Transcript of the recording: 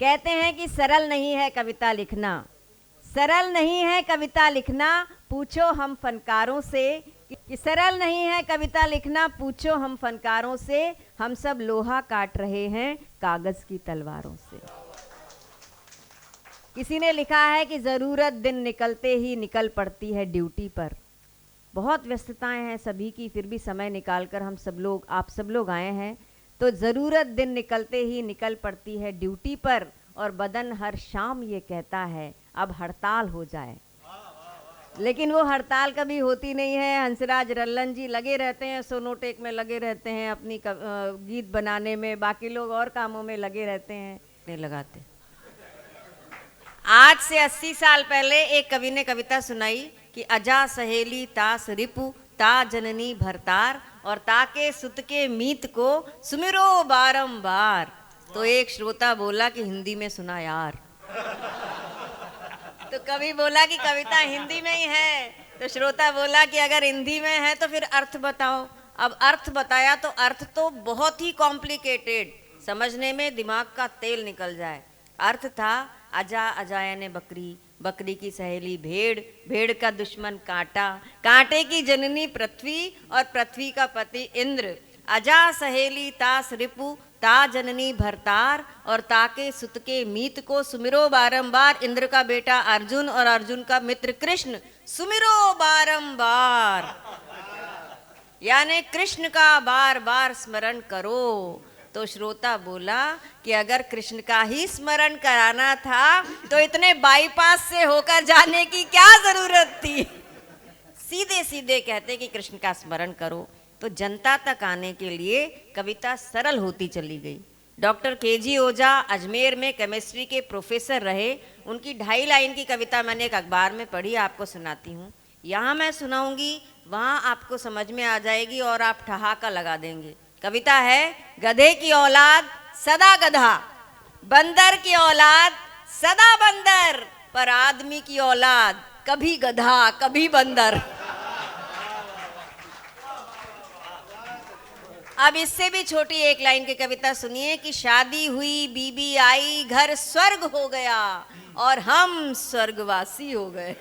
कहते हैं कि सरल नहीं है कविता लिखना, सरल नहीं है कविता लिखना, पूछो हम फनकारों से कि सरल नहीं है कविता लिखना, पूछो हम फनकारों से, हम सब लोहा काट रहे हैं कागज की तलवारों से। किसी ने लिखा है कि जरूरत दिन निकलते ही निकल पड़ती है ड्यूटी पर। बहुत व्यस्तताएं हैं सभी की, फिर भी समय निकालकर हम सब लोग, आप सब लोग आए हैं। तो जरूरत दिन निकलते ही निकल पड़ती है ड्यूटी पर, और बदन हर शाम ये कहता है अब हड़ताल हो जाए। लेकिन वो हड़ताल कभी होती नहीं है। हंसराज रल्लन जी लगे रहते हैं, सोनोटेक में लगे रहते हैं, अपनी गीत बनाने में, बाकी लोग और कामों में लगे रहते हैं, नहीं लगाते। आज से 80 साल पहले एक कवि ने कविता सुनाई कि अजा सहेली तास रिपु ता जननी भरतार, और ताके सुत के मीत को सुमिरो बारंबार। तो एक श्रोता बोला कि हिंदी में सुना यार। तो कवि बोला कि कविता हिंदी में ही है। तो श्रोता बोला कि अगर हिंदी में है तो फिर अर्थ बताओ। अब अर्थ बताया तो अर्थ तो बहुत ही कॉम्प्लिकेटेड, समझने में दिमाग का तेल निकल जाए। अर्थ था अजा अजाया ने बकरी, बकरी की सहेली भेड़, भेड़ का दुश्मन कांटा, कांटे की जननी पृथ्वी और पृथ्वी का पति इंद्र। अजा सहेली तास रिपु ता जननी भरतार, और ताके सुत के मीत को सुमिरो बारंबार। इंद्र का बेटा अर्जुन और अर्जुन का मित्र कृष्ण, सुमिरो बारंबार, यानी कृष्ण का बार बार स्मरण करो। तो श्रोता बोला कि अगर कृष्ण का ही स्मरण कराना था तो इतने बाईपास से होकर जाने की क्या जरूरत थी। सीधे सीधे कहते कि कृष्ण का स्मरण करो। तो जनता तक आने के लिए कविता सरल होती चली गई। डॉक्टर केजी ओझा अजमेर में केमिस्ट्री के प्रोफेसर रहे। उनकी 2.5 लाइन की कविता मैंने एक अखबार में पढ़ी, आपको सुनाती हूँ। यहाँ मैं सुनाऊंगी, वहाँ आपको समझ में आ जाएगी और आप ठहाका लगा देंगे। कविता है, गधे की औलाद सदा गधा, बंदर की औलाद सदा बंदर, पर आदमी की औलाद कभी गधा कभी बंदर। अब इससे भी छोटी 1 लाइन की कविता सुनिए कि शादी हुई, बीबी आई, घर स्वर्ग हो गया और हम स्वर्गवासी हो गए।